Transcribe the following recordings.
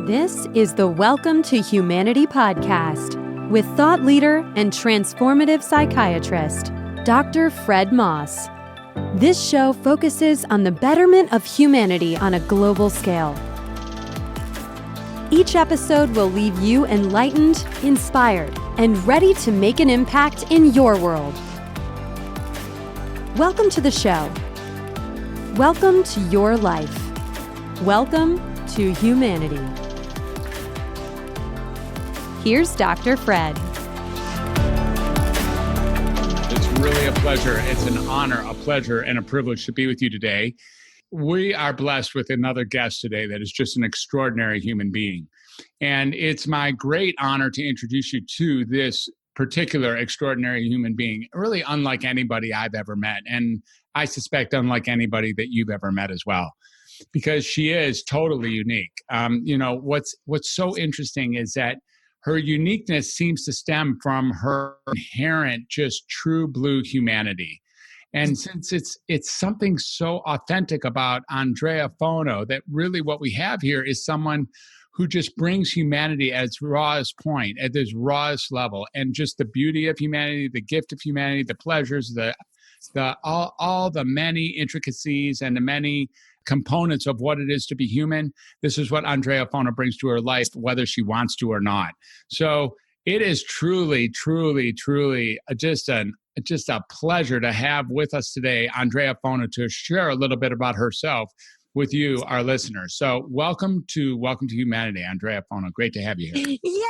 This is the Welcome to Humanity podcast with thought leader and transformative psychiatrist, Dr. Fred Moss. This show focuses on the betterment of humanity on a global scale. Each episode will leave you enlightened, inspired, and ready to make an impact in your world. Welcome to the show. Welcome to your life. Welcome to humanity. Here's Dr. Fred. It's really a pleasure. It's an honor, a pleasure, and a privilege to be with you today. We are blessed with another guest today that is just an extraordinary human being. And it's my great honor to introduce you to this particular extraordinary human being, really unlike anybody I've ever met. And I suspect unlike anybody that you've ever met as well, because she is totally unique. What's so interesting is that her uniqueness seems to stem from her inherent, just true blue humanity. And since it's something so authentic about Andrea Fono, that really what we have here is someone who just brings humanity at its rawest point, at this rawest level, and just the beauty of humanity, the gift of humanity, the pleasures, all the many intricacies and the many components of what it is to be human. This is what Andrea Fono brings to her life, whether she wants to or not. So it is truly, truly, truly just a pleasure to have with us today Andrea Fono to share a little bit about herself with you, our listeners. So welcome to Humanity, Andrea Fono. Great to have you here. Yay!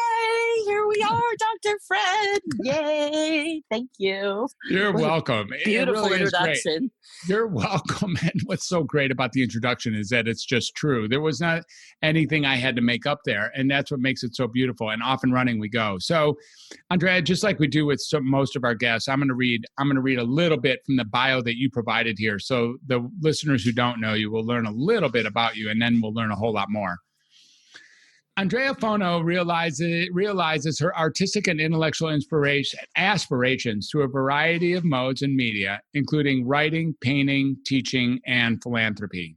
Here we are, Dr. Fred. Yay! Thank you. You're welcome. Beautiful really introduction. You're welcome. And what's so great about the introduction is that it's just true. There was not anything I had to make up there. And that's what makes it so beautiful. And off and running we go. So, Andrea, just like we do with most of our guests, I'm going to read a little bit from the bio that you provided here. So the listeners who don't know you will learn a little bit about you, and then we'll learn a whole lot more. Andrea Fono realizes her artistic and intellectual aspirations through a variety of modes and media, including writing, painting, teaching, and philanthropy.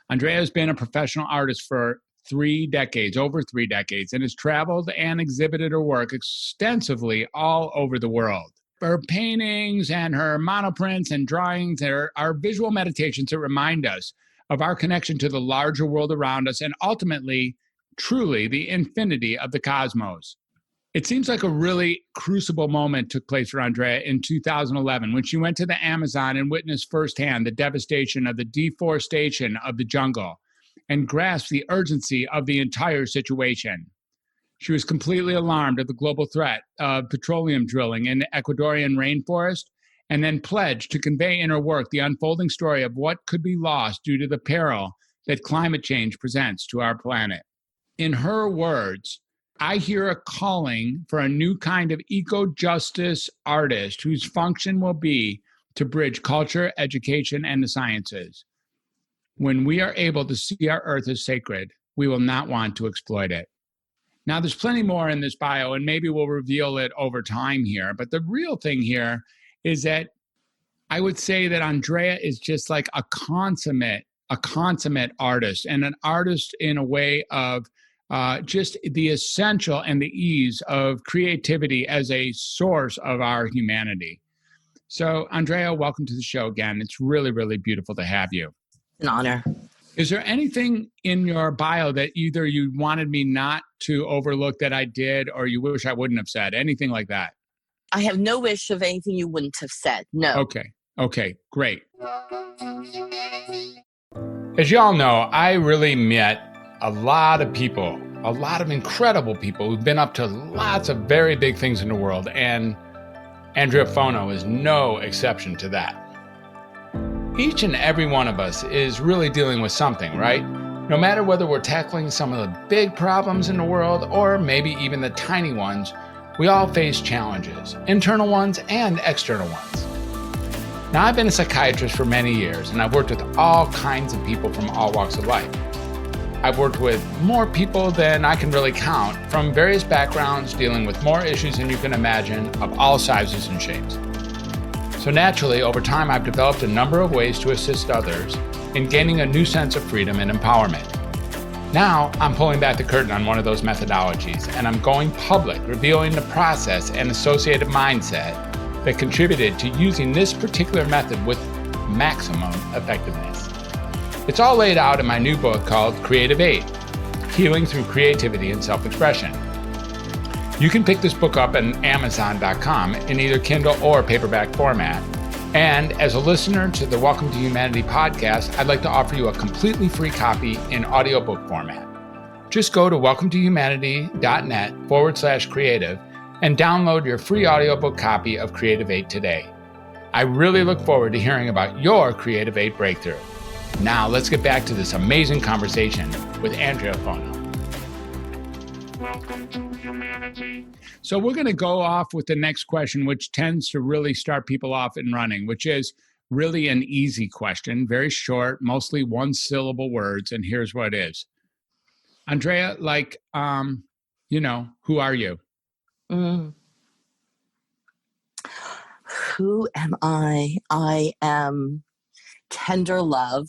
Andrea has been a professional artist for over 3 decades, and has traveled and exhibited her work extensively all over the world. Her paintings and her monoprints and drawings are visual meditations that remind us of our connection to the larger world around us and ultimately, truly, the infinity of the cosmos. It seems like a really crucible moment took place for Andrea in 2011 when she went to the Amazon and witnessed firsthand the devastation of the deforestation of the jungle and grasped the urgency of the entire situation. She was completely alarmed at the global threat of petroleum drilling in the Ecuadorian rainforest, and then pledged to convey in her work the unfolding story of what could be lost due to the peril that climate change presents to our planet. In her words, I hear a calling for a new kind of eco-justice artist whose function will be to bridge culture, education, and the sciences. When we are able to see our earth as sacred, we will not want to exploit it. Now, there's plenty more in this bio, and maybe we'll reveal it over time here. But the real thing here is that I would say that Andrea is just like a consummate artist, and an artist in a way of just the essential and the ease of creativity as a source of our humanity. So, Andrea, welcome to the show again. It's really, really beautiful to have you. An honor. Is there anything in your bio that either you wanted me not to overlook that I did, or you wish I wouldn't have said? Anything like that? I have no wish of anything you wouldn't have said. No. Okay, great. As you all know, I really met a lot of people, a lot of incredible people who've been up to lots of very big things in the world, and Andrea Fono is no exception to that. Each and every one of us is really dealing with something, right? No matter whether we're tackling some of the big problems in the world or maybe even the tiny ones, we all face challenges, internal ones and external ones. Now, I've been a psychiatrist for many years, and I've worked with all kinds of people from all walks of life. I've worked with more people than I can really count, from various backgrounds, dealing with more issues than you can imagine, of all sizes and shapes. So naturally, over time, I've developed a number of ways to assist others in gaining a new sense of freedom and empowerment. Now, I'm pulling back the curtain on one of those methodologies, and I'm going public, revealing the process and associated mindset that contributed to using this particular method with maximum effectiveness. It's all laid out in my new book called Creative 8, Healing Through Creativity and Self-Expression. You can pick this book up on Amazon.com in either Kindle or paperback format. And as a listener to the Welcome to Humanity podcast, I'd like to offer you a completely free copy in audiobook format. Just go to welcometohumanity.net/creative and download your free audiobook copy of Creative 8 today. I really look forward to hearing about your Creative 8 breakthrough. Now let's get back to this amazing conversation with Andrea Fono. Welcome to Humanity. So we're going to go off with the next question, which tends to really start people off in running, which is really an easy question, very short, mostly one-syllable words, and here's what it is. Andrea, who are you? Who am I? I am tender love.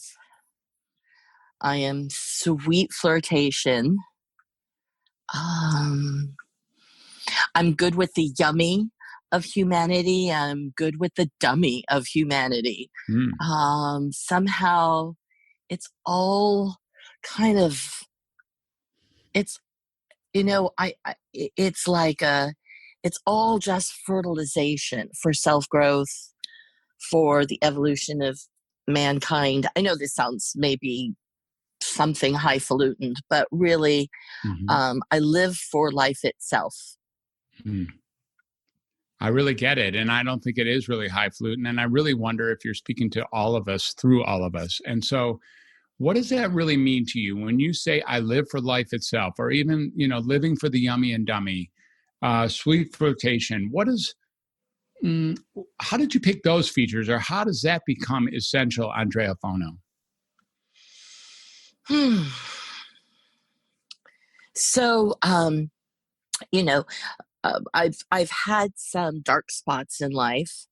I am sweet flirtation. I'm good with the yummy of humanity. I'm good with the dummy of humanity. Somehow it's all kind of, it's all just fertilization for self-growth, for the evolution of mankind. I know this sounds maybe something highfalutin, but really, I live for life itself. I really get it. And I don't think it is really highfalutin. And I really wonder if you're speaking to all of us through all of us. And so what does that really mean to you when you say, I live for life itself, or even, living for the yummy and dummy, sweet flirtation? How did you pick those features, or how does that become essential, Andrea Fono? So, I've had some dark spots in life,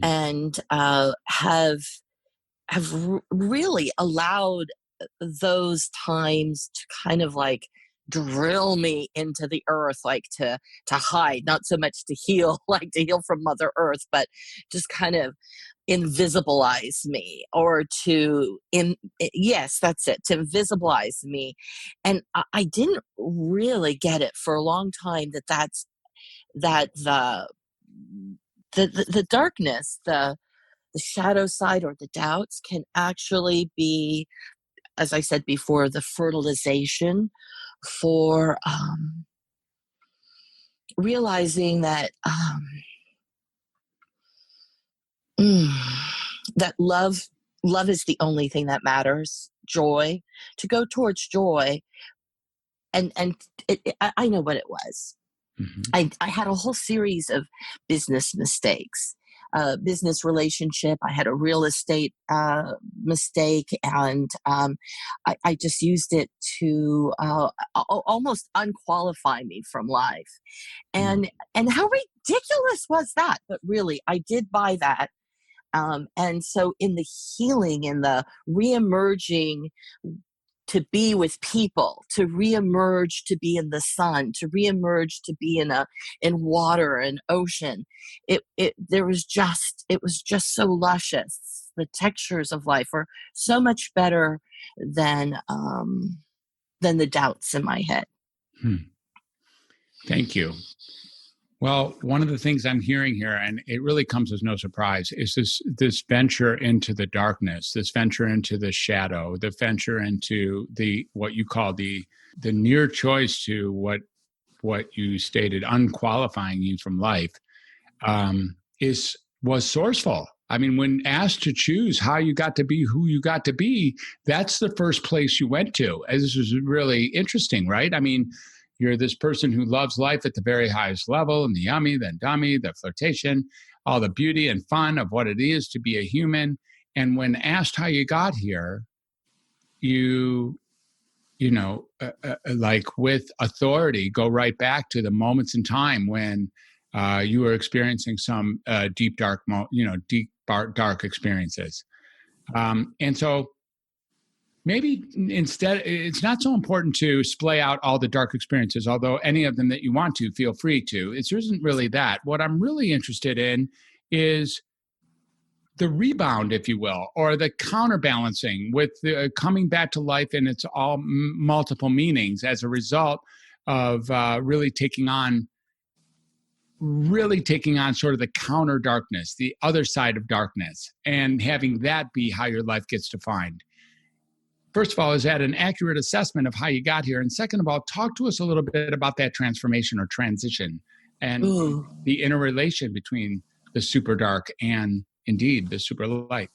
and have really allowed those times to kind of like drill me into the earth, like to hide, not so much to heal, like to heal from Mother Earth, but just kind of invisibilize me, or yes, that's it, to invisibilize me. And I didn't really get it for a long time that the darkness, the shadow side, or the doubts can actually be, as I said before, the fertilization for realizing that that love is the only thing that matters. Joy, to go towards joy, and I know what it was. I had a whole series of business mistakes, business relationship. I had a real estate mistake, and I just used it to almost unqualify me from life. And how ridiculous was that? But really, I did buy that. And so in the healing, in the reemerging to be with people, to reemerge to be in the sun, to reemerge to be in water and ocean, it was just so luscious. The textures of life are so much better than the doubts in my head. Thank you. Well, one of the things I'm hearing here, and it really comes as no surprise, is this venture into the darkness, this venture into the shadow, the venture into what you call the near choice to what you stated, unqualifying you from life, was sourceful. I mean, when asked to choose how you got to be who you got to be, that's the first place you went to. And this was really interesting, right? I mean, you're this person who loves life at the very highest level, and the yummy, the dummy, the flirtation, all the beauty and fun of what it is to be a human. And when asked how you got here, like with authority, go right back to the moments in time when you were experiencing some deep, dark experiences. And so maybe instead, it's not so important to splay out all the dark experiences, although any of them that you want to, feel free to. It isn't really that. What I'm really interested in is the rebound, if you will, or the counterbalancing with the coming back to life in its all multiple meanings as a result of really taking on sort of the counter darkness, the other side of darkness, and having that be how your life gets defined. First of all, is that an accurate assessment of how you got here? And second of all, talk to us a little bit about that transformation or transition and the interrelation between the super dark and indeed the super light.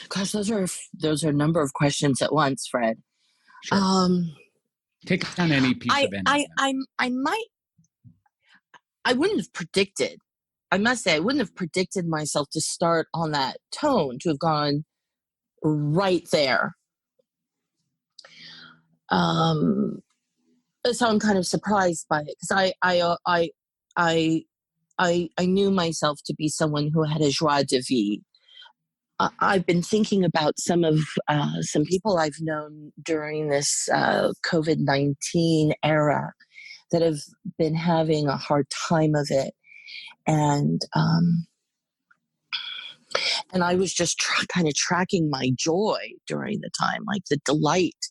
Gosh, those are a number of questions at once, Fred. Sure. Take on any piece of any. I wouldn't have predicted. I must say, I wouldn't have predicted myself to start on that tone, to have gone right there. So I'm kind of surprised by it, because I knew myself to be someone who had a joie de vivre. I've been thinking about some people I've known during this COVID-19 era that have been having a hard time of it, and I was just kind of tracking my joy during the time, like the delight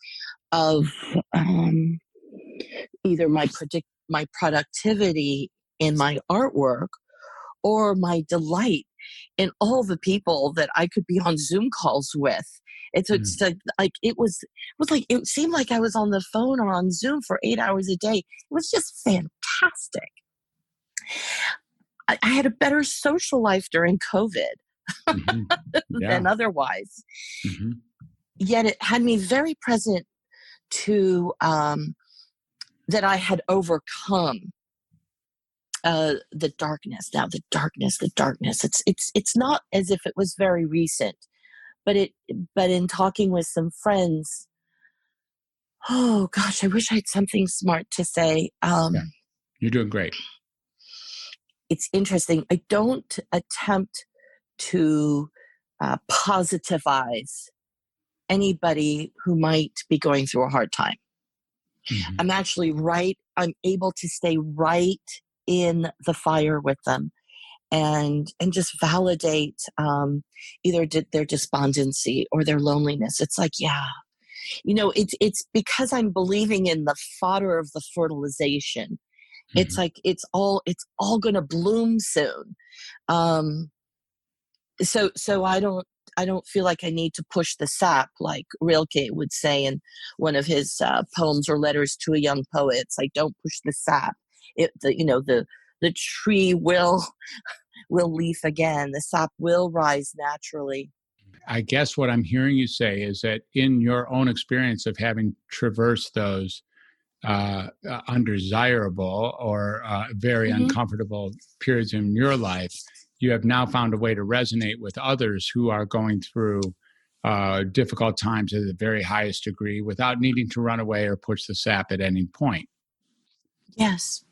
of either my productivity in my artwork, or my delight in all the people that I could be on Zoom calls with. It seemed like I was on the phone or on Zoom for 8 hours a day. It was just fantastic. I had a better social life during COVID than otherwise. Mm-hmm. Yet it had me very present to that I had overcome the darkness. Now the darkness. It's not as if it was very recent, but in talking with some friends, oh gosh, I wish I had something smart to say. You're doing great. It's interesting. I don't attempt to positivize anybody who might be going through a hard time. Mm-hmm. I'm able to stay right in the fire with them and just validate either their despondency or their loneliness. It's like, it's because I'm believing in the fodder of the fertilization. Mm-hmm. It's like it's all going to bloom soon. So I don't feel like I need to push the sap, like Rilke would say in one of his poems or letters to a young poet. It's like, don't push the sap. The tree will leaf again. The sap will rise naturally. I guess what I'm hearing you say is that in your own experience of having traversed those undesirable or very uncomfortable periods in your life, you have now found a way to resonate with others who are going through difficult times at the very highest degree without needing to run away or push the sap at any point. Yes.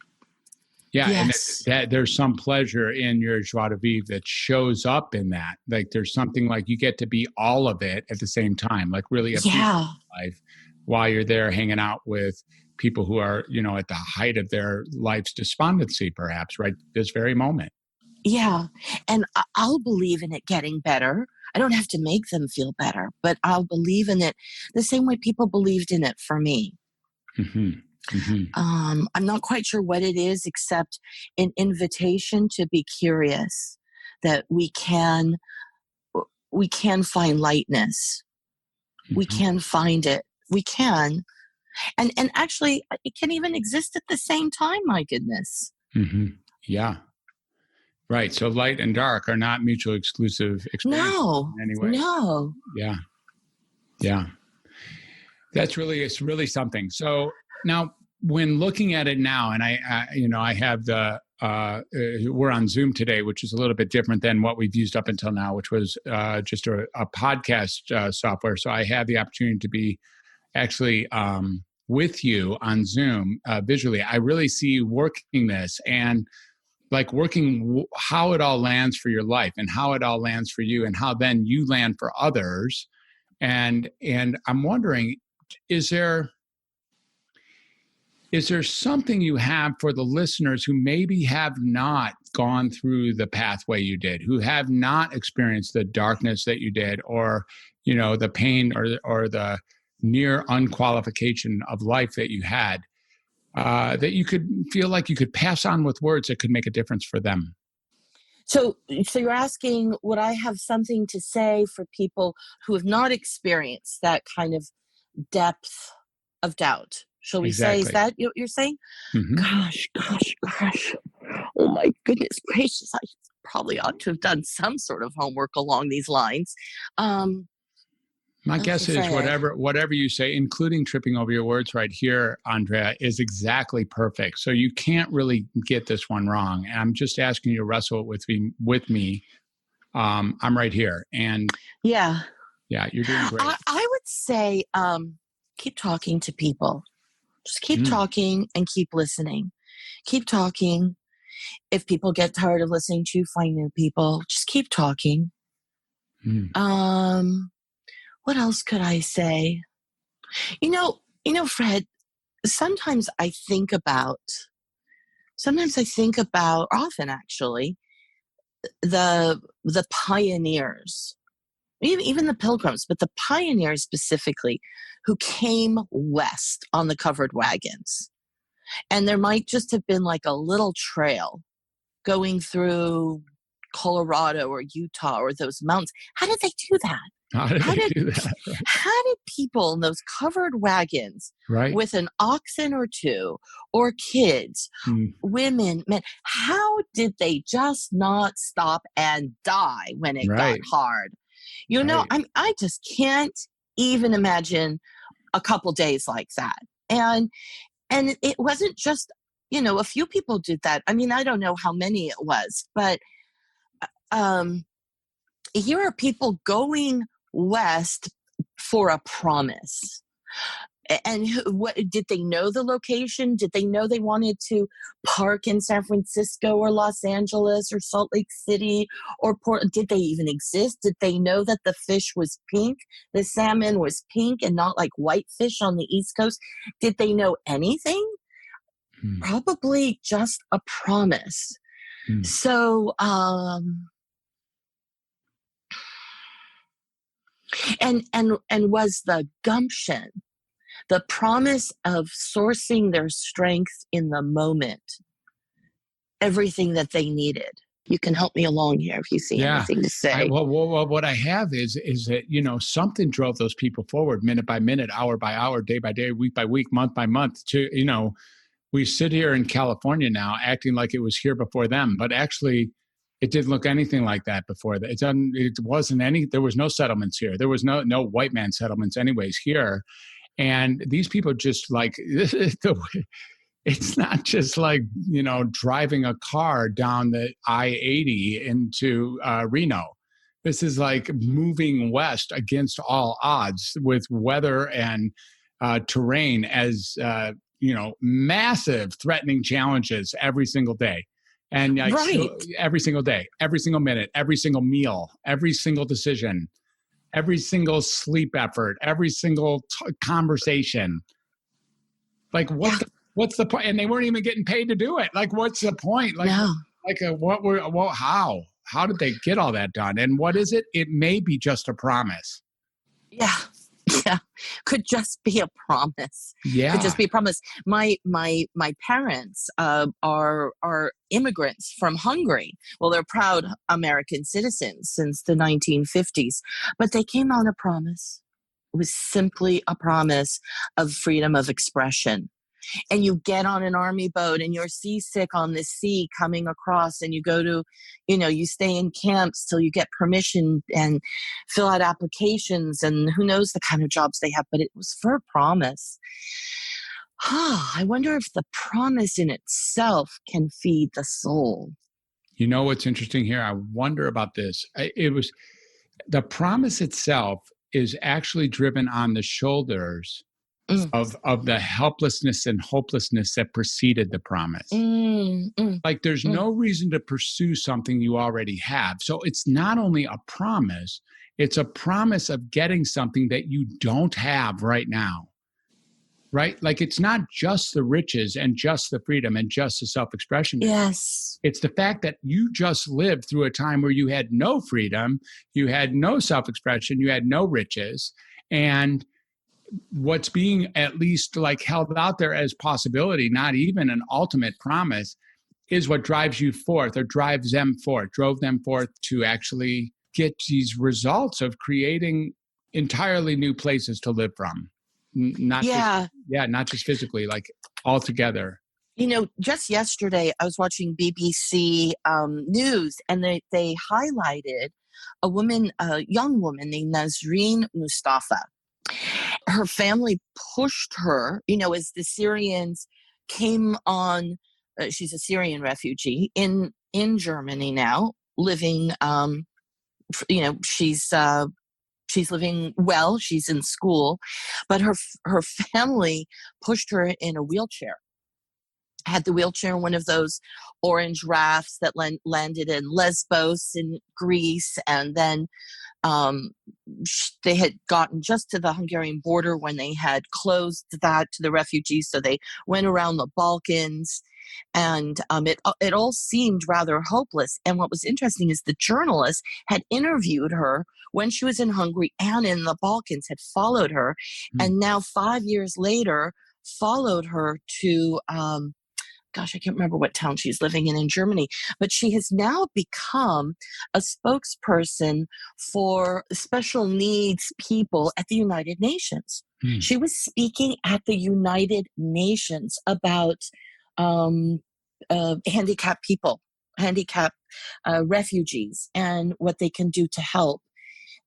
Yeah, yes. And that there's some pleasure in your joie de vivre that shows up in that. Like there's something like you get to be all of it at the same time, like really appreciate life while you're there hanging out with people who are, at the height of their life's despondency, perhaps, right this very moment. Yeah, and I'll believe in it getting better. I don't have to make them feel better, but I'll believe in it the same way people believed in it for me. Mm-hmm. Mm-hmm. I'm not quite sure what it is, except an invitation to be curious, that we can find lightness. Mm-hmm. We can find it. We can. And actually, it can even exist at the same time, my goodness. Mm-hmm. Yeah. Right. So light and dark are not mutually exclusive experiences in any way. No. Yeah. Yeah. It's really something. So now when looking at it now, and I have we're on Zoom today, which is a little bit different than what we've used up until now, which was just a podcast software. So I have the opportunity to be actually with you on Zoom visually. I really see you working this and like working how it all lands for your life and how it all lands for you and how then you land for others And I'm wondering, is there something you have for the listeners who maybe have not gone through the pathway you did, who have not experienced the darkness that you did, or, the pain or the near unqualification of life that you had, that you could feel like you could pass on with words that could make a difference for them? So you're asking, would I have something to say for people who have not experienced that kind of depth of doubt? Shall we say, is Exactly. that what you're saying? Mm-hmm. Gosh. Oh my goodness gracious. I probably ought to have done some sort of homework along these lines. My Okay, guess is Fred. whatever you say, including tripping over your words right here, Andrea, is exactly perfect. So you can't really get this one wrong. And I'm just asking you to wrestle it with me. I'm right here. And Yeah. yeah, you're doing great. I would say keep talking to people. Just keep Mm, talking and keep listening. Keep talking. If people get tired of listening to you, find new people. Just keep talking. mm, What else could I say? Fred, often actually, the pioneers, even the pilgrims, but the pioneers specifically, who came west on the covered wagons. And there might just have been like a little trail going through Colorado or Utah or those mountains. How did they do that? how did How they did do that? Right. how did people in those covered wagons Right. with an oxen or two, or kids, Mm, women, men, how did they just not stop and die when it got right. hard? Right. I just can't even imagine a couple days like that. And it wasn't just, a few people did that. I mean, I don't know how many it was, but um, here are people going west for a promise. And what did they know the location? Did they know they wanted to park in San Francisco or Los Angeles or Salt Lake City or Port? Did they even exist? Did they know that the fish was pink? The salmon was pink and not like white fish on the East Coast? Did they know anything? Mm, Probably just a promise. mm. So, and was the gumption, the promise of sourcing their strength in the moment, everything that they needed? You can help me along here if you see Yeah. anything to say. What I have is that, something drove those people forward minute by minute, hour by hour, day by day, week by week, month by month to, we sit here in California now acting like it was here before them, but actually it didn't look anything like that before. There was no settlements here. There was no white man settlements anyways here. And these people just like, it's not just like, driving a car down the I-80 into Reno. This is like moving west against all odds with weather and terrain as, massive threatening challenges every single day. And like Right. every single day, every single minute, every single meal, every single decision, every single sleep effort, every single conversation. Like, Yeah. what's the point? And they weren't even getting paid to do it. Like, what's the point? No. How did they get all that done? And what is it? It may be just a promise. Yeah. Yeah. Could just be a promise. Could just Yeah. be a promise. My parents are immigrants from Hungary. Well, they're proud American citizens since the 1950s, but they came on a promise. It was simply a promise of freedom of expression. And you get on an army boat and you're seasick on the sea coming across, and you go to, you stay in camps till you get permission and fill out applications, and who knows the kind of jobs they have, but it was for a promise. I wonder if the promise in itself can feed the soul. You know what's interesting here? I wonder about this. It was the promise itself is actually driven on the shoulders Mm. of the helplessness and hopelessness that preceded the promise. Like there's no reason to pursue something you already have. So it's not only a promise, it's a promise of getting something that you don't have right now. Right? Like it's not just the riches and just the freedom and just the self-expression. Yes. It's the fact that you just lived through a time where you had no freedom, you had no self-expression, you had no riches. And what's being at least like held out there as possibility, not even an ultimate promise, is what drives you forth or drives them forth, drove them forth to actually get these results of creating entirely new places to live from. Not just physically, like altogether. Just yesterday I was watching BBC News, and they highlighted a young woman named Nasreen Mustafa. Her family pushed her, as the Syrians came on. She's a Syrian refugee in Germany now, living. She's living well. She's in school, but her family pushed her in a wheelchair. Had the wheelchair in one of those orange rafts that landed in Lesbos in Greece, and then they had gotten just to the Hungarian border when they had closed that to the refugees. So they went around the Balkans, and it all seemed rather hopeless. And what was interesting is the journalist had interviewed her when she was in Hungary and in the Balkans, had followed her, and now 5 years later followed her to I can't remember what town she's living in Germany, but she has now become a spokesperson for special needs people at the United Nations. She was speaking at the United Nations about handicapped people, handicapped refugees, and what they can do to help.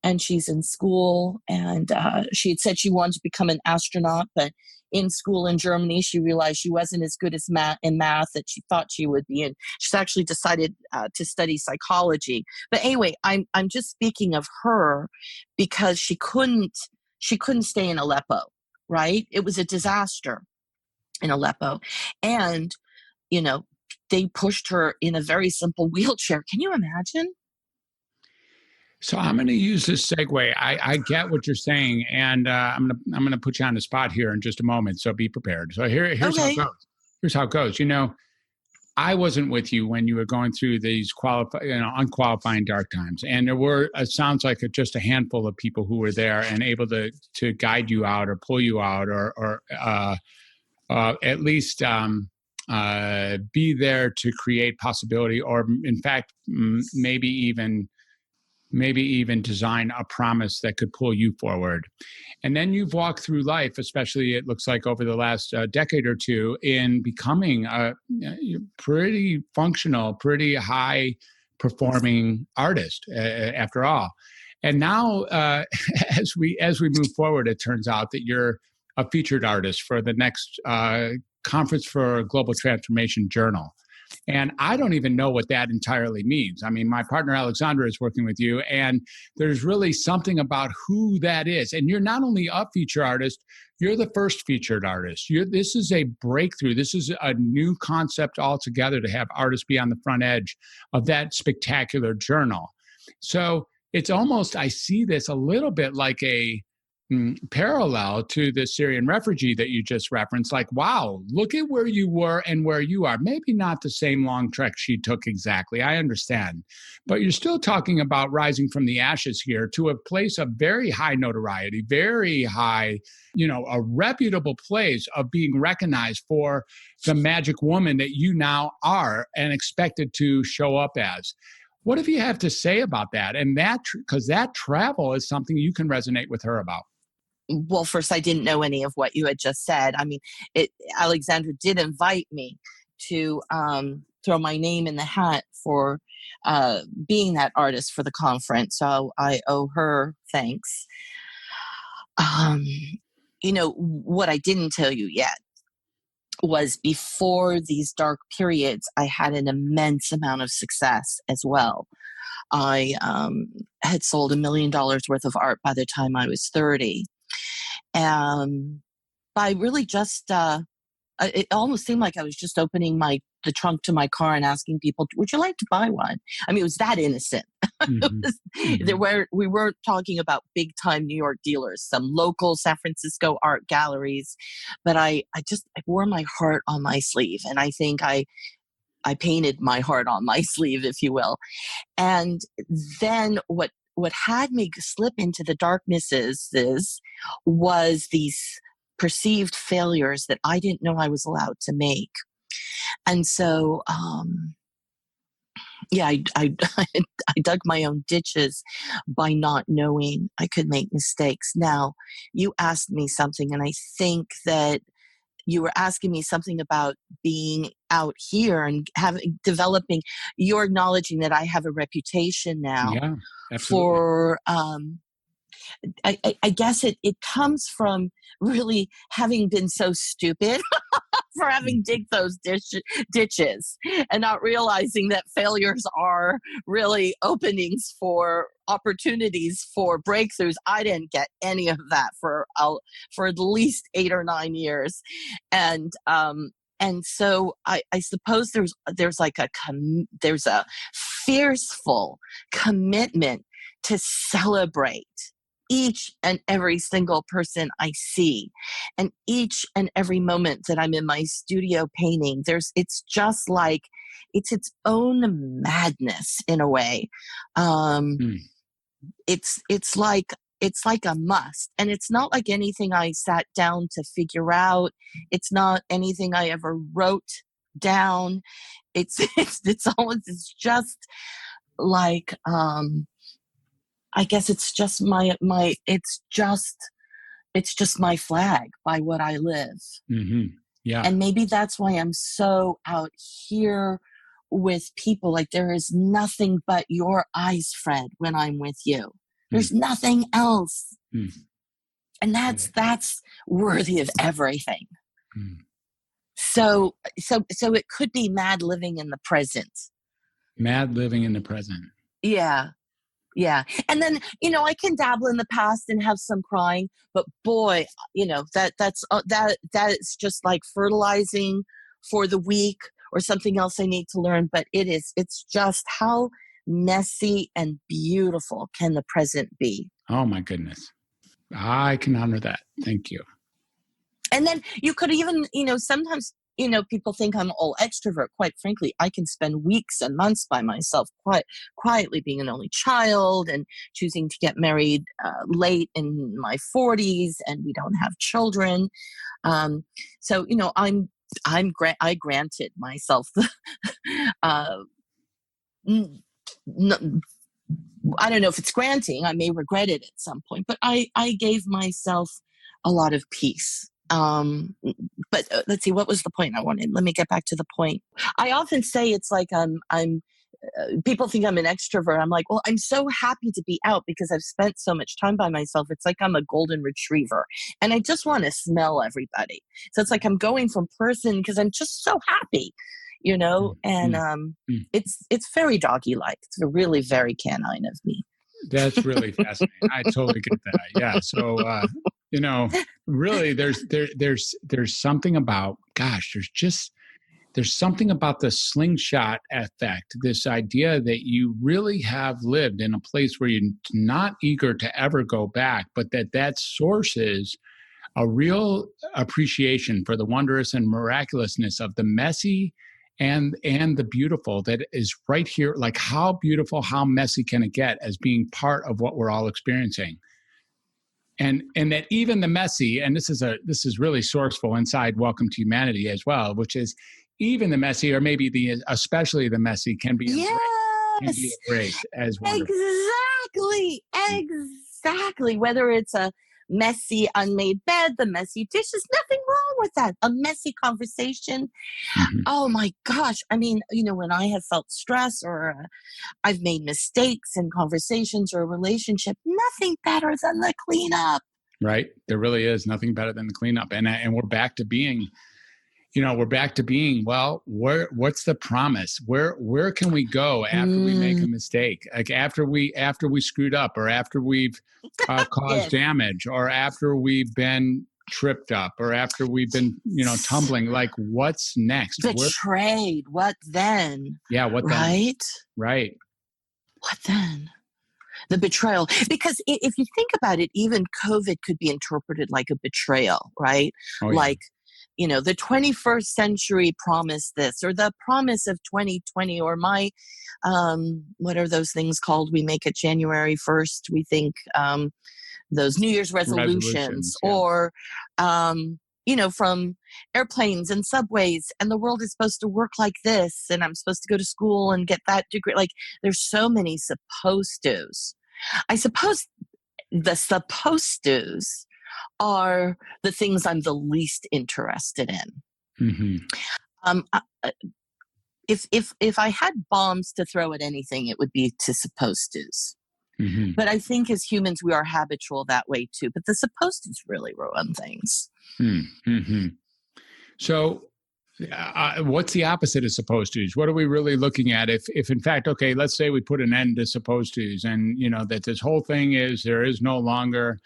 And she's in school, and she had said she wanted to become an astronaut, but in school in Germany, she realized she wasn't as good as in math that she thought she would be. And she's actually decided to study psychology. But anyway, I'm just speaking of her because she couldn't stay in Aleppo, right? It was a disaster in Aleppo, and they pushed her in a very simple wheelchair. Can you imagine? So I'm going to use this segue. I get what you're saying, and I'm going to put you on the spot here in just a moment. So be prepared. So here's how it goes. Here's how it goes. I wasn't with you when you were going through these unqualifying dark times, and there were. It sounds like just a handful of people who were there and able to guide you out or pull you out or at least be there to create possibility, or in fact, maybe even design a promise that could pull you forward. And then you've walked through life, especially it looks like over the last decade or two, in becoming a pretty functional, pretty high performing artist after all. And now as we move forward, it turns out that you're a featured artist for the next Conference for Global Transformation Journal. And I don't even know what that entirely means. I mean, my partner, Alexandra, is working with you, and there's really something about who that is. And you're not only a feature artist, you're the first featured artist. This is a breakthrough. This is a new concept altogether to have artists be on the front edge of that spectacular journal. So it's almost, I see this a little bit like a parallel to the Syrian refugee that you just referenced. Like, wow, look at where you were and where you are. Maybe not the same long trek she took exactly. I understand. But you're still talking about rising from the ashes here to a place of very high notoriety, very high, a reputable place of being recognized for the magic woman that you now are and expected to show up as. What do you have to say about that? And that, because that travel is something you can resonate with her about. Well, first, I didn't know any of what you had just said. I mean, Alexandra did invite me to throw my name in the hat for being that artist for the conference. So I owe her thanks. What I didn't tell you yet was before these dark periods, I had an immense amount of success as well. I had sold $1 million worth of art by the time I was 30. by really just, it almost seemed like I was just opening the trunk to my car and asking people, would you like to buy one? I mean, it was that innocent. We weren't talking about big time New York dealers, some local San Francisco art galleries, but I wore my heart on my sleeve. And I think I painted my heart on my sleeve, if you will. And then what had me slip into the darknesses was these perceived failures that I didn't know I was allowed to make. And so, I dug my own ditches by not knowing I could make mistakes. Now, you asked me something, and I think that you were asking me something about being out here and developing. You're acknowledging that I have a reputation now. Yeah, absolutely. For I guess it comes from really having been so stupid for having digged those ditches and not realizing that failures are really openings for opportunities for breakthroughs. I didn't get any of that for at least 8 or 9 years. And so I suppose there's a fearful commitment to celebrate each and every single person I see, and each and every moment that I'm in my studio painting. It's just like it's its own madness in a way. It's like a must, and it's not like anything I sat down to figure out. It's not anything I ever wrote down. It's just like I guess it's just it's just my flag by what I live. Mm-hmm. Yeah. And maybe that's why I'm so out here with people. Like, there is nothing but your eyes, Fred, when I'm with you. There's nothing else. And that's worthy of everything. So it could be mad living in the present. Mad living in the present. Yeah. Yeah. And then, I can dabble in the past and have some crying, but boy, that is just like fertilizing for the week or something else I need to learn. But it's just how messy and beautiful can the present be. Oh my goodness. I can honor that. Thank you. And then you could even, sometimes, people think I'm all extrovert. Quite frankly, I can spend weeks and months by myself, quite quietly, being an only child and choosing to get married late in my 40s, and we don't have children. So, I granted myself the, I don't know if it's granting. I may regret it at some point, but I gave myself a lot of peace. But let's see, what was the point I wanted? Let me get back to the point. I often say it's like people think I'm an extrovert. I'm like, well, I'm so happy to be out because I've spent so much time by myself. It's like I'm a golden retriever and I just want to smell everybody. So it's like I'm going from person because I'm just so happy, and it's very doggy-like. It's really very canine of me. That's really fascinating. I totally get that. Yeah. So, really there's something about, there's something about the slingshot effect, this idea that you really have lived in a place where you're not eager to ever go back, but that sources a real appreciation for the wondrous and miraculousness of the messy and the beautiful that is right here. Like, how beautiful, how messy can it get as being part of what we're all experiencing? And that even the messy, and this is really sourceful inside Welcome to Humanity as well, which is even the messy, or maybe especially the messy, can be embraced as wonderful. Exactly. Whether it's a messy unmade bed, the messy dishes, nothing wrong with that. A messy conversation. Oh my gosh. I mean, when I have felt stress or I've made mistakes in conversations or a relationship, nothing better than the cleanup. Right. There really is nothing better than the cleanup. And we're back to being, well, what's the promise? Where can we go after we make a mistake? Like after we screwed up, or after we've caused damage, or after we've been tripped up or after we've been, tumbling, like what's next? Betrayed. What then? Yeah. What then? Right? Right. What then? The betrayal. Because if you think about it, even COVID could be interpreted like a betrayal, right? Oh, yeah. Like, the 21st century promised this, or the promise of 2020, or my, what are those things called? We make it January 1st. We think those New Year's resolutions yeah. or, from airplanes and subways, and the world is supposed to work like this, and I'm supposed to go to school and get that degree. Like, there's so many supposed to's. I suppose the supposed to's are the things I'm the least interested in. Mm-hmm. If I had bombs to throw at anything, it would be to supposed to's. Mm-hmm. But I think as humans, we are habitual that way too. But the supposed to's really ruin things. Mm-hmm. So what's the opposite of supposed to's? What are we really looking at? If in fact, okay, let's say we put an end to supposed to's, and that this whole thing is there is no longer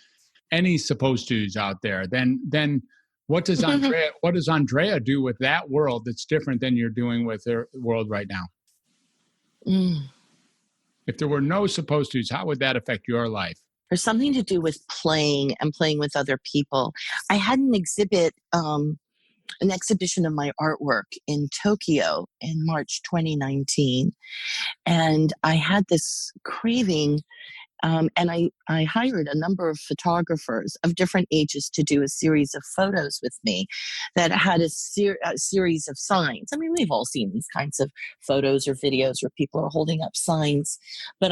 any supposed to's out there, then what does Andrea do with that world that's different than you're doing with the world right now? If there were no supposed to's, how would that affect your life? There's something to do with playing and playing with other people. I had an exhibition of my artwork in Tokyo in March 2019. And I had this craving, and I hired a number of photographers of different ages to do a series of photos with me that had a series of signs. I mean, we've all seen these kinds of photos or videos where people are holding up signs. But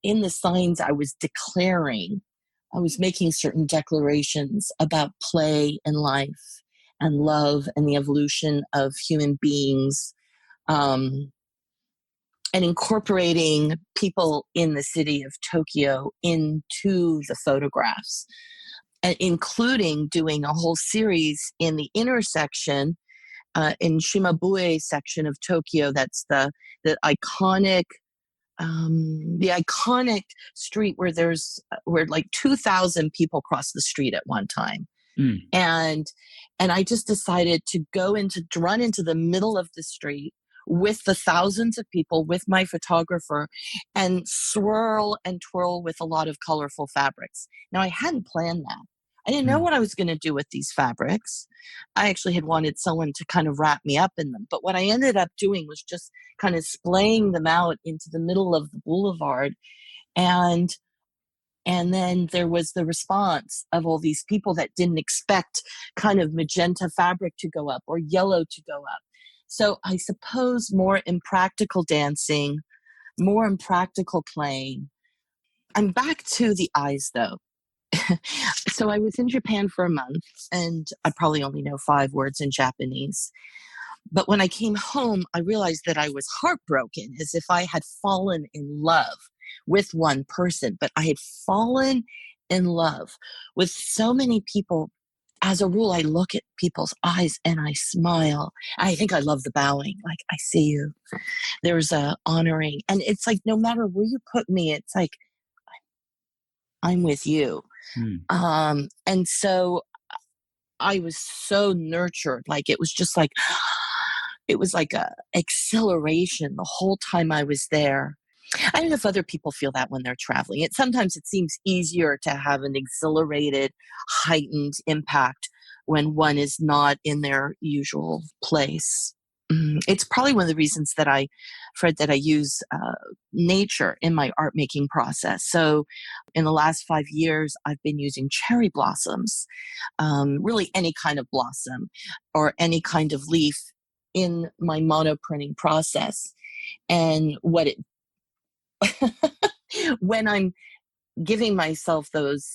in the signs, I was making certain declarations about play and life and love and the evolution of human beings, and incorporating people in the city of Tokyo into the photographs, and including doing a whole series in the intersection, in Shimabue section of Tokyo. That's the iconic street where like 2,000 people cross the street at one time. And I just decided to run into the middle of the street with the thousands of people, with my photographer, and swirl and twirl with a lot of colorful fabrics. Now, I hadn't planned that. I didn't know what I was going to do with these fabrics. I actually had wanted someone to kind of wrap me up in them. But what I ended up doing was just kind of splaying them out into the middle of the boulevard. And then there was the response of all these people that didn't expect kind of magenta fabric to go up or yellow to go up. So I suppose more impractical dancing, more impractical playing. I'm back to the eyes, though. So I was in Japan for a month, and I probably only know 5 words in Japanese. But when I came home, I realized that I was heartbroken, as if I had fallen in love with one person. But I had fallen in love with so many people. As a rule, I look at people's eyes and I smile. I think I love the bowing. Like, I see you. There's a honoring. And it's like, no matter where you put me, it's like, I'm with you. And so I was so nurtured. Like, it was just like, it was like a acceleration the whole time I was there. I don't know if other people feel that when they're traveling. Sometimes it seems easier to have an exhilarated, heightened impact when one is not in their usual place. It's probably one of the reasons that I use nature in my art making process. So in the last 5 years, I've been using cherry blossoms, really any kind of blossom or any kind of leaf in my monoprinting process. And when I'm giving myself those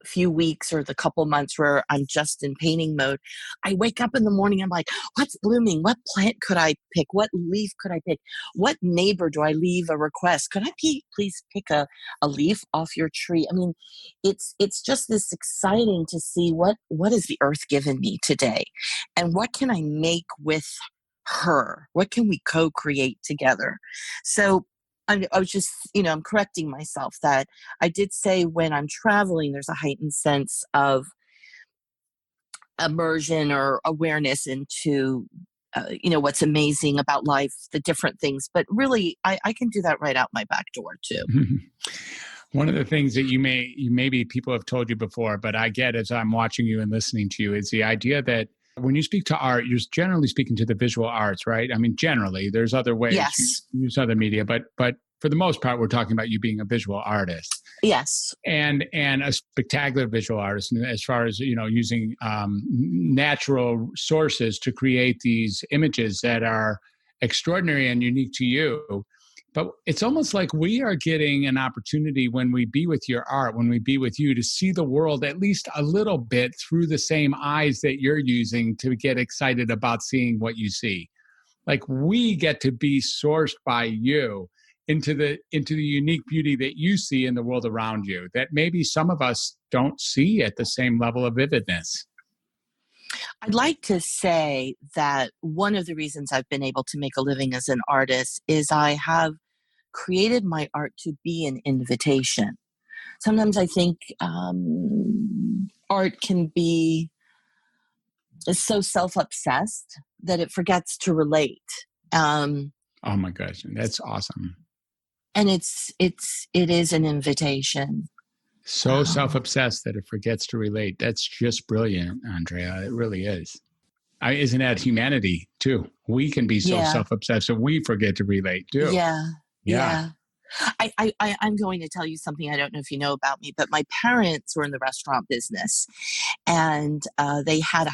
few weeks or the couple months where I'm just in painting mode, I wake up in the morning, I'm like, what's blooming? What plant could I pick? What leaf could I pick? What neighbor do I leave a request? Could I please pick a leaf off your tree? I mean, it's just this exciting to see what has the earth given me today, and what can I make with her? What can we co-create together? So I was just, I'm correcting myself that I did say when I'm traveling, there's a heightened sense of immersion or awareness into, what's amazing about life, the different things. But really, I can do that right out my back door too. One of the things that maybe people have told you before, but I get as I'm watching you and listening to you, is the idea that when you speak to art, you're generally speaking to the visual arts, right? I mean, generally, there's other ways Yes. you use other media, but for the most part, we're talking about you being a visual artist. Yes. And a spectacular visual artist, as far as, using natural sources to create these images that are extraordinary and unique to you. But it's almost like we are getting an opportunity when we be with your art, when we be with you, to see the world at least a little bit through the same eyes that you're using to get excited about seeing what you see. Like, we get to be sourced by you into the unique beauty that you see in the world around you that maybe some of us don't see at the same level of vividness. I'd like to say that one of the reasons I've been able to make a living as an artist is I have created my art to be an invitation. Sometimes I think art can be so self-obsessed that it forgets to relate. Oh my gosh, that's awesome. And it is an invitation. So self-obsessed that it forgets to relate. That's just brilliant, Andrea. It really is. Isn't that humanity too? We can be so self-obsessed that we forget to relate too. Yeah. I'm going to tell you something. I don't know if you know about me, but my parents were in the restaurant business, and they had a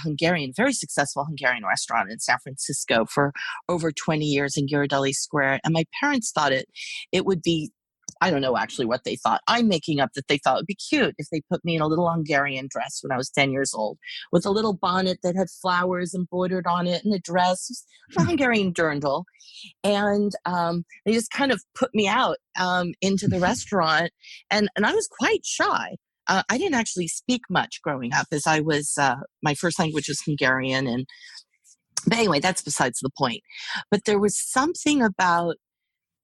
very successful Hungarian restaurant in San Francisco for over 20 years in Ghirardelli Square. And my parents thought it would be, I don't know actually what they thought. I'm making up that they thought it would be cute if they put me in a little Hungarian dress when I was 10 years old, with a little bonnet that had flowers embroidered on it, and a dress, a Hungarian dirndl. And they just kind of put me out into the restaurant. And I was quite shy. I didn't actually speak much growing up, as I was, my first language was Hungarian. But anyway, that's besides the point. But there was something about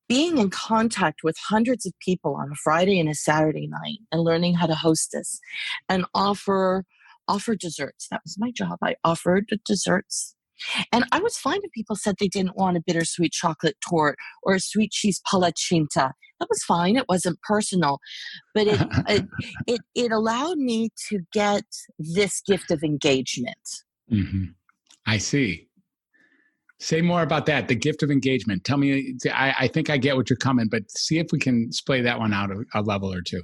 being in contact with hundreds of people on a Friday and a Saturday night and learning how to hostess and offer desserts. That was my job. I offered desserts. And I was fine if people said they didn't want a bittersweet chocolate torte or a sweet cheese palatcinta. That was fine. It wasn't personal. But it allowed me to get this gift of engagement. Mm-hmm. I see. Say more about that, the gift of engagement. Tell me, I think I get what you're coming, but see if we can splay that one out a level or two.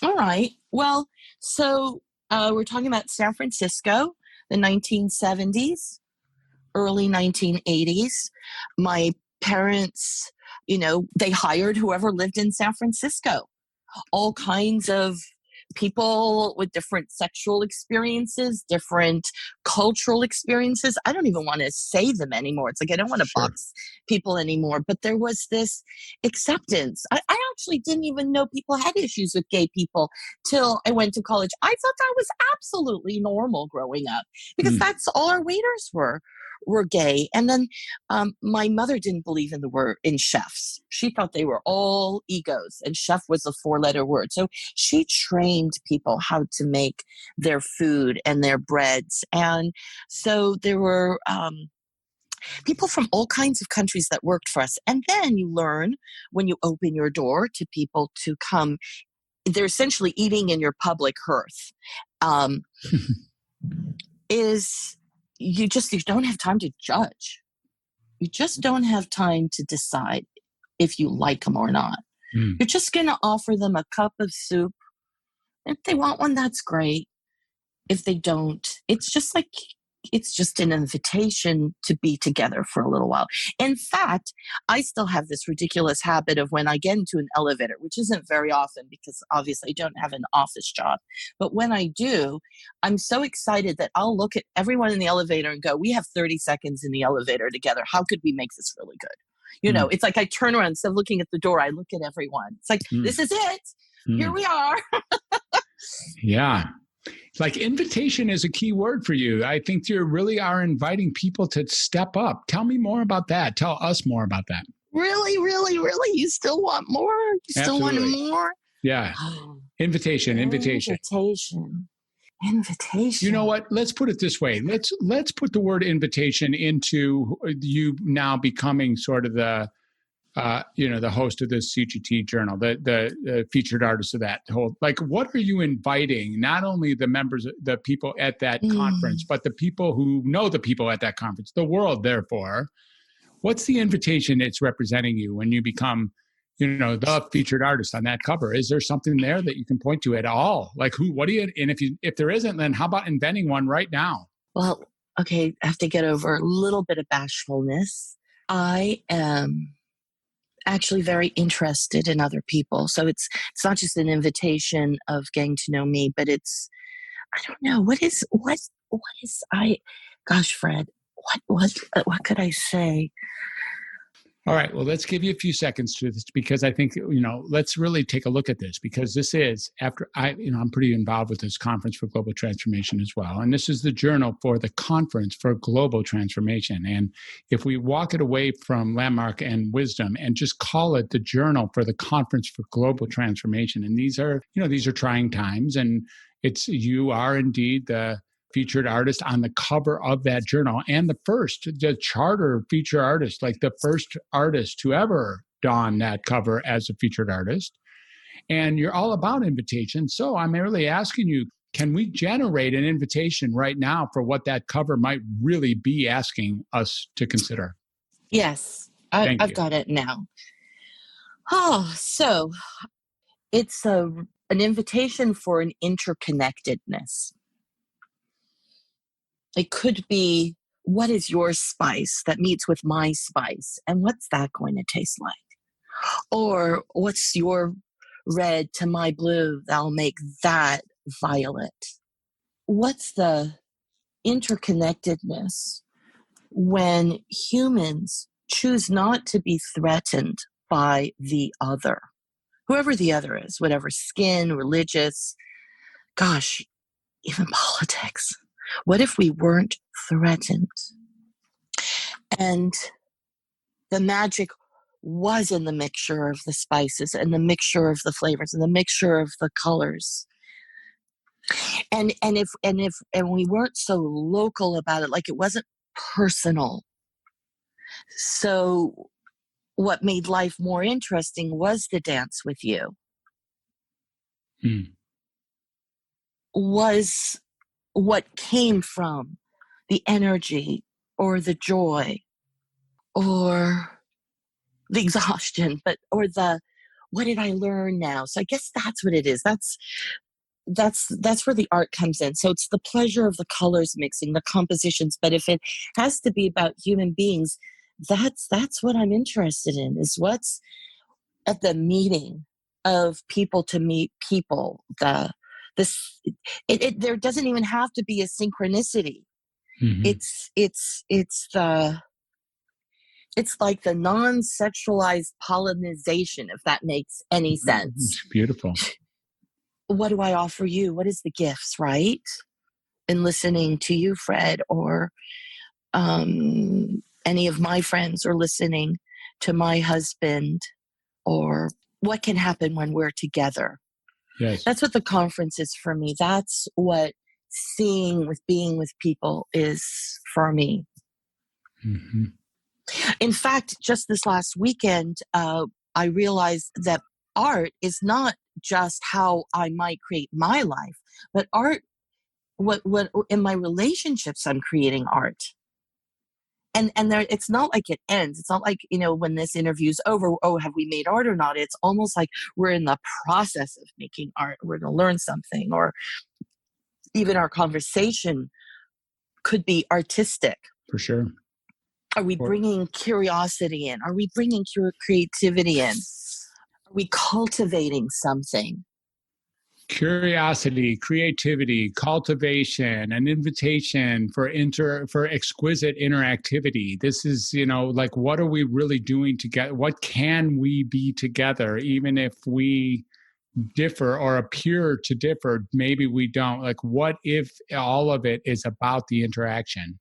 All right. Well, so we're talking about San Francisco, the 1970s, early 1980s. My parents, they hired whoever lived in San Francisco, all kinds of people with different sexual experiences, different cultural experiences. I don't even want to say them anymore. It's like I don't want to box people anymore. But there was this acceptance. I actually didn't even know people had issues with gay people till I went to college. I thought that was absolutely normal growing up because that's all our waiters were gay. And then my mother didn't believe in chefs. She thought they were all egos, and chef was a 4-letter word. So she trained people how to make their food and their breads. And so there were people from all kinds of countries that worked for us. And then you learn when you open your door to people to come, they're essentially eating in your public hearth. You don't have time to judge. You just don't have time to decide if you like them or not. You're just going to offer them a cup of soup. If they want one, that's great. If they don't, it's just an invitation to be together for a little while. In fact, I still have this ridiculous habit of when I get into an elevator, which isn't very often because obviously I don't have an office job. But when I do, I'm so excited that I'll look at everyone in the elevator and go, we have 30 seconds in the elevator together. How could we make this really good? It's like I turn around, instead of looking at the door, I look at everyone. It's like, this is it. Here we are. Yeah. Like invitation is a key word for you. I think you really are inviting people to step up. Tell me more about that. Tell us more about that. Really, really, really? You still want more? You still want more? Yeah. Invitation. Invitation. You know what? Let's put it this way. Let's put the word invitation into you now becoming sort of the the host of this CGT journal, the featured artist of that whole. Like, what are you inviting? Not only the members, the people at that conference, but the people who know the people at that conference, the world. Therefore, what's the invitation it's representing you when you become, the featured artist on that cover? Is there something there that you can point to at all? Like who? What do you? And if there isn't, then how about inventing one right now? Well, okay, I have to get over a little bit of bashfulness. I am actually very interested in other people. So it's not just an invitation of getting to know me, but it's, I don't know, gosh, Fred, what could I say? All right. Well, let's give you a few seconds to this because I think, let's really take a look at this because this is I'm pretty involved with this conference for global transformation as well. And this is the journal for the conference for global transformation. And if we walk it away from landmark and wisdom and just call it the journal for the conference for global transformation. And these are trying times. And you are indeed the featured artist on the cover of that journal and the charter feature artist, like the first artist to ever don that cover as a featured artist. And you're all about invitation. So I'm really asking you, can we generate an invitation right now for what that cover might really be asking us to consider? Yes, I've got it now. Oh, so it's an invitation for an interconnectedness. It could be, what is your spice that meets with my spice? And what's that going to taste like? Or what's your red to my blue that'll make that violet? What's the interconnectedness when humans choose not to be threatened by the other? Whoever the other is, whatever skin, religious, gosh, even politics. What if we weren't threatened? And the magic was in the mixture of the spices and the mixture of the flavors and the mixture of the colors. And we weren't so local about it, like it wasn't personal. So what made life more interesting was the dance with you. Was what came from the energy or the joy or the exhaustion, what did I learn now? So I guess that's what it is. That's where the art comes in. So it's the pleasure of the colors mixing, the compositions. But if it has to be about human beings, that's what I'm interested in, is what's at the meeting of people to meet people. There doesn't even have to be a synchronicity. Mm-hmm. It's like the non-sexualized pollination, if that makes any sense. It's beautiful. What do I offer you? What is the gifts, right? In listening to you, Fred, or any of my friends, or listening to my husband, or what can happen when we're together. Yes. That's what the conference is for me. That's what being with people is for me. Mm-hmm. In fact, just this last weekend, I realized that art is not just how I might create my life, but art, what in my relationships, I'm creating art. And there, it's not like it ends. It's not like, when this interview's over, have we made art or not? It's almost like we're in the process of making art. We're going to learn something, or even our conversation could be artistic. For sure. Are we bringing curiosity in? Are we bringing creativity in? Are we cultivating something? Curiosity, creativity, cultivation, an invitation for exquisite interactivity. This is, like, what are we really doing together? What can we be together, even if we differ or appear to differ? Maybe we don't. Like, what if all of it is about the interaction?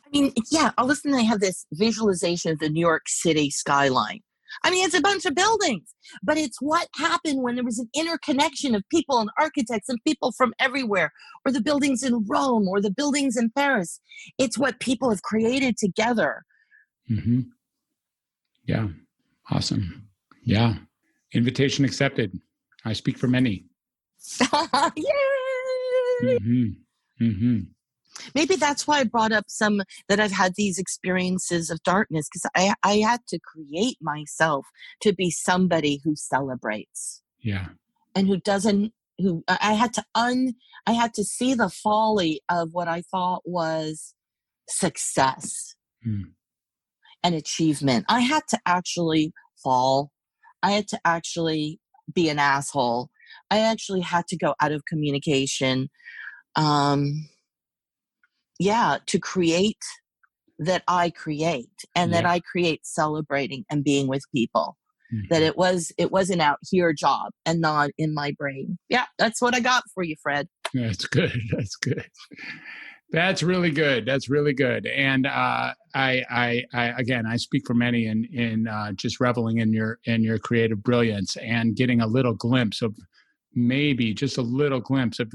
I mean, yeah, all of a sudden I have this visualization of the New York City skyline. I mean, it's a bunch of buildings, but it's what happened when there was an interconnection of people and architects and people from everywhere, or the buildings in Rome or the buildings in Paris. It's what people have created together. Mm-hmm. Yeah. Awesome. Yeah. Invitation accepted. I speak for many. Yay! Mm-hmm. Mm-hmm. Maybe that's why I brought up that I've had these experiences of darkness, because I had to create myself to be somebody who celebrates. Yeah. And I had to see the folly of what I thought was success and achievement. I had to actually fall. I had to actually be an asshole. I actually had to go out of communication. To create that I create, and that I create celebrating and being with people. Mm-hmm. That it wasn't out here job and not in my brain. Yeah, that's what I got for you, Fred. That's good. That's good. That's really good. That's really good. And I again, I speak for many in just reveling in your creative brilliance and getting a little glimpse of, maybe just a little glimpse of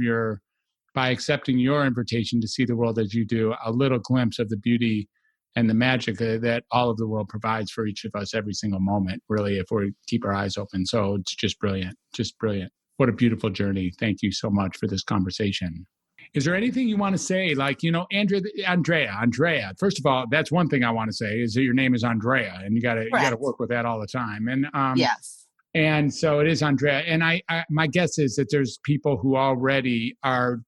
by accepting your invitation to see the world as you do, a little glimpse of the beauty and the magic that all of the world provides for each of us every single moment, really, if we keep our eyes open. So it's just brilliant. Just brilliant. What a beautiful journey. Thank you so much for this conversation. Is there anything you want to say? Like, Andrea, first of all, that's one thing I want to say, is that your name is Andrea, and you got to work with that all the time. And yes. And so it is Andrea. And I my guess is that there's people who already are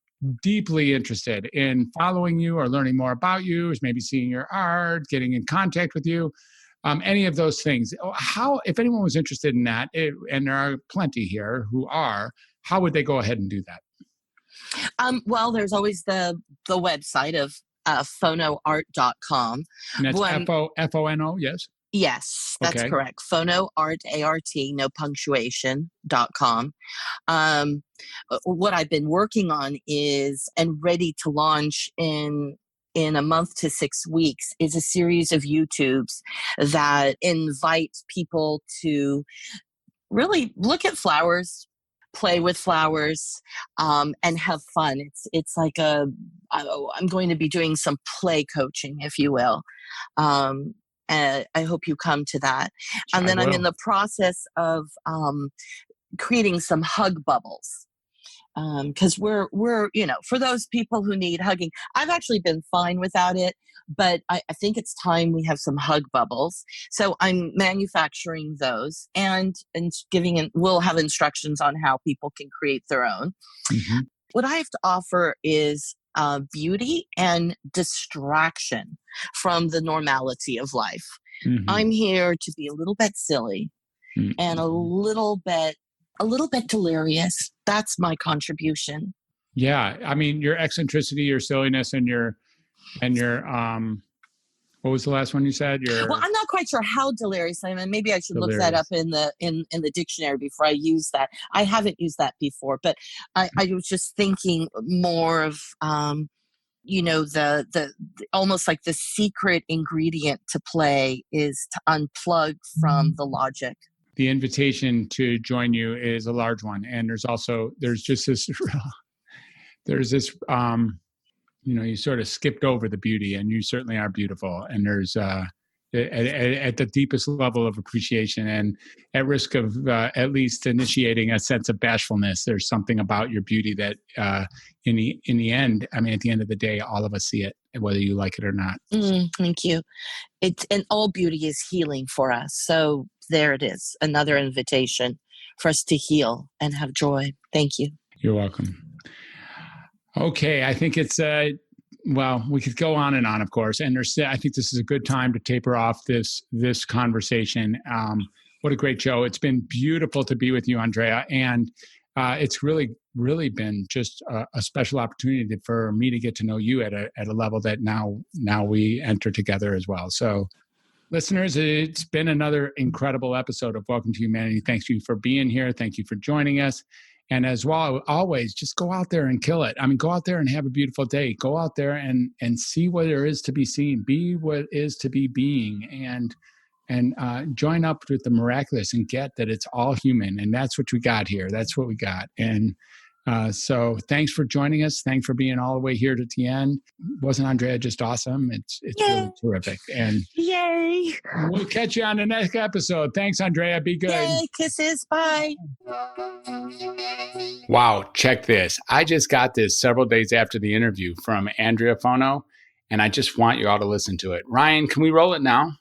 deeply interested in following you or learning more about you, is maybe seeing your art, getting in contact with you, any of those things. If anyone was interested in that, and there are plenty here who are, how would they go ahead and do that? Well, there's always the website of fonoart.com. And that's F-O-N-O, yes? Yes, that's correct. Fono art, A-R-T, no punctuation.com. What I've been working on is, and ready to launch in a month to 6 weeks, is a series of YouTubes that invite people to really look at flowers, play with flowers, and have fun. It's like I'm going to be doing some play coaching, if you will. I hope you come to that. And then I'm in the process of creating some hug bubbles. Because we're for those people who need hugging, I've actually been fine without it, but I think it's time we have some hug bubbles. So I'm manufacturing those and we'll have instructions on how people can create their own. Mm-hmm. What I have to offer is beauty and distraction from the normality of life. Mm-hmm. I'm here to be a little bit silly and a little bit delirious. That's my contribution. Yeah. I mean, your eccentricity, your silliness, and your what was the last one you said? Well, I'm not quite sure how delirious I am, and maybe I should look that up in the dictionary before I use that. I haven't used that before, but I was just thinking more of the almost like the secret ingredient to play is to unplug from the logic. The invitation to join you is a large one, and there's just this you sort of skipped over the beauty, and you certainly are beautiful. And there's at the deepest level of appreciation, and at risk of at least initiating a sense of bashfulness, there's something about your beauty that in the end, I mean, at the end of the day, all of us see it, whether you like it or not. Thank you. And all beauty is healing for us. So there it is, another invitation for us to heal and have joy. Thank you. You're welcome. Okay, I think it's we could go on and on, of course, and I think this is a good time to taper off this conversation. What a great show! It's been beautiful to be with you, Andrea, and it's really, really been just a special opportunity for me to get to know you at a level that now we enter together as well. So, listeners, it's been another incredible episode of Welcome to Humanity. Thank you for being here. Thank you for joining us. And as well, always, just go out there and kill it. I mean, go out there and have a beautiful day. Go out there and see what there is to be seen. Be what is to be being. and join up with the miraculous and get that it's all human. And that's what we got here. That's what we got. And so thanks for joining us. Thanks for being all the way here to the end. Wasn't Andrea just awesome? It's really terrific. And yay! We'll catch you on the next episode. Thanks, Andrea. Be good. Yay, kisses. Bye. Wow, check this. I just got this several days after the interview from Andrea Fono, and I just want you all to listen to it. Ryan, can we roll it now?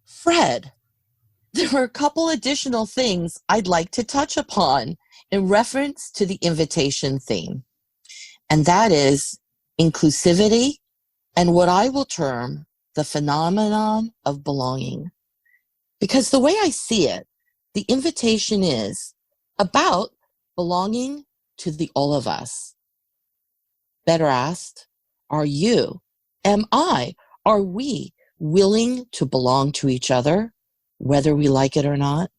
Fred, there are a couple additional things I'd like to touch upon in reference to the invitation theme, and that is inclusivity and what I will term the phenomenon of belonging. Because the way I see it, the invitation is about belonging to the all of us. Better asked, are you, am I, are we willing to belong to each other, whether we like it or not?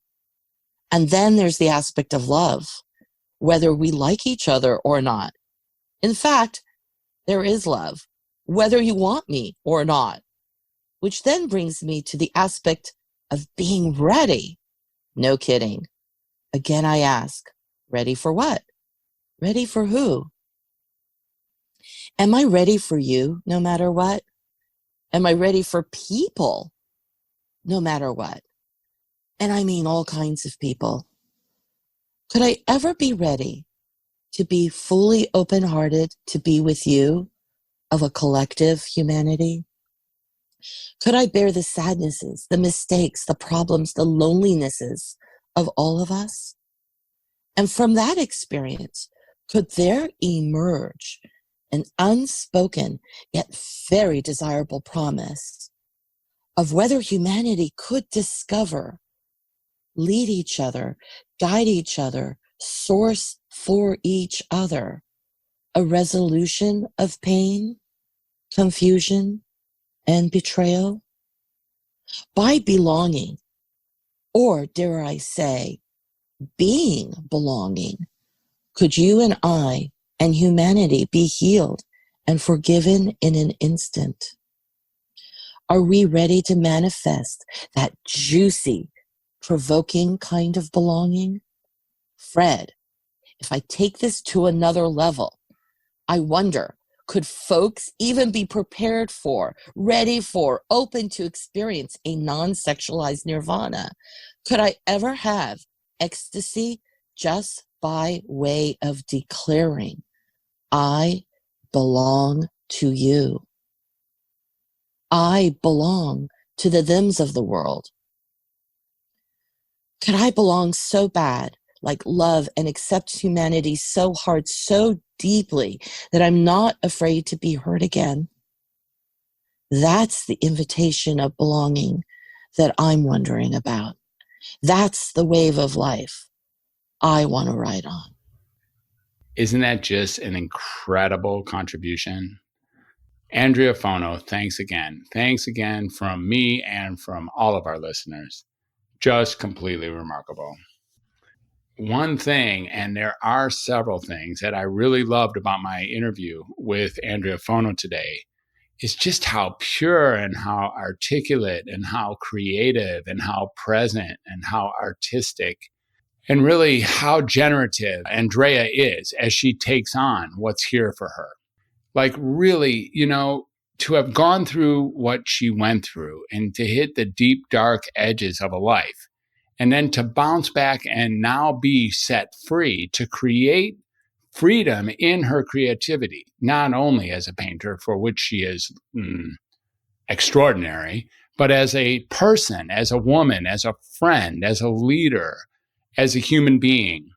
And then there's the aspect of love, whether we like each other or not. In fact, there is love, whether you want me or not, which then brings me to the aspect of being ready. No kidding. Again, I ask, ready for what? Ready for who? Am I ready for you no matter what? Am I ready for people no matter what? And I mean all kinds of people. Could I ever be ready to be fully open-hearted to be with you of a collective humanity? Could I bear the sadnesses, the mistakes, the problems, the lonelinesses of all of us? And from that experience, could there emerge an unspoken yet very desirable promise of whether humanity could discover, lead each other, guide each other, source for each other, a resolution of pain, confusion, and betrayal? By belonging, or dare I say, being belonging, could you and I and humanity be healed and forgiven in an instant? Are we ready to manifest that juicy, provoking kind of belonging? Fred, if I take this to another level, I wonder, could folks even be prepared for, ready for, open to experience a non-sexualized nirvana? Could I ever have ecstasy just by way of declaring, I belong to you. I belong to the thems of the world. Could I belong so bad, like love and accept humanity so hard, so deeply, that I'm not afraid to be hurt again? That's the invitation of belonging that I'm wondering about. That's the wave of life I want to ride on. Isn't that just an incredible contribution? Andrea Fono, thanks again. Thanks again from me and from all of our listeners. Just completely remarkable. One thing, and there are several things that I really loved about my interview with Andrea Fono today, is just how pure and how articulate and how creative and how present and how artistic and really how generative Andrea is as she takes on what's here for her. Like really, to have gone through what she went through and to hit the deep, dark edges of a life, and then to bounce back and now be set free to create freedom in her creativity, not only as a painter, for which she is extraordinary, but as a person, as a woman, as a friend, as a leader, as a human being.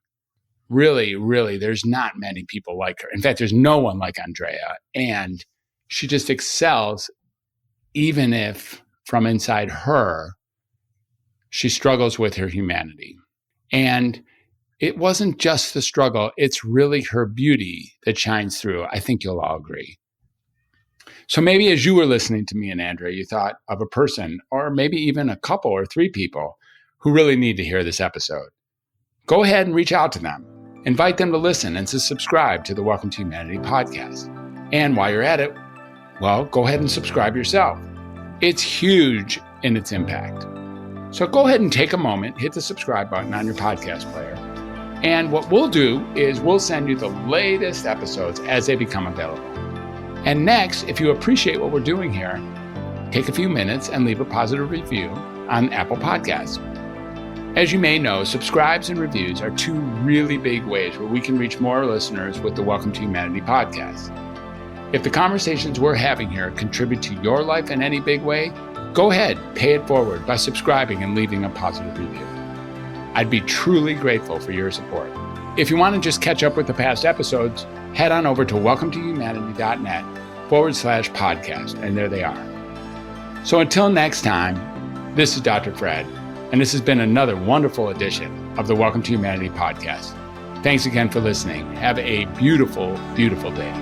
Really, really, there's not many people like her. In fact, there's no one like Andrea. And she just excels, even if from inside her, she struggles with her humanity. And it wasn't just the struggle, it's really her beauty that shines through. I think you'll all agree. So maybe as you were listening to me and Andrea, you thought of a person, or maybe even a couple or three people who really need to hear this episode. Go ahead and reach out to them. Invite them to listen and to subscribe to the Welcome to Humanity podcast. And while you're at it, well, go ahead and subscribe yourself. It's huge in its impact. So go ahead and take a moment, hit the subscribe button on your podcast player. And what we'll do is we'll send you the latest episodes as they become available. And next, if you appreciate what we're doing here, take a few minutes and leave a positive review on Apple Podcasts. As you may know, subscribes and reviews are two really big ways where we can reach more listeners with the Welcome to Humanity podcast. If the conversations we're having here contribute to your life in any big way, go ahead, pay it forward by subscribing and leaving a positive review. I'd be truly grateful for your support. If you want to just catch up with the past episodes, head on over to welcometohumanity.net/podcast, and there they are. So until next time, this is Dr. Fred, and this has been another wonderful edition of the Welcome to Humanity podcast. Thanks again for listening. Have a beautiful, beautiful day.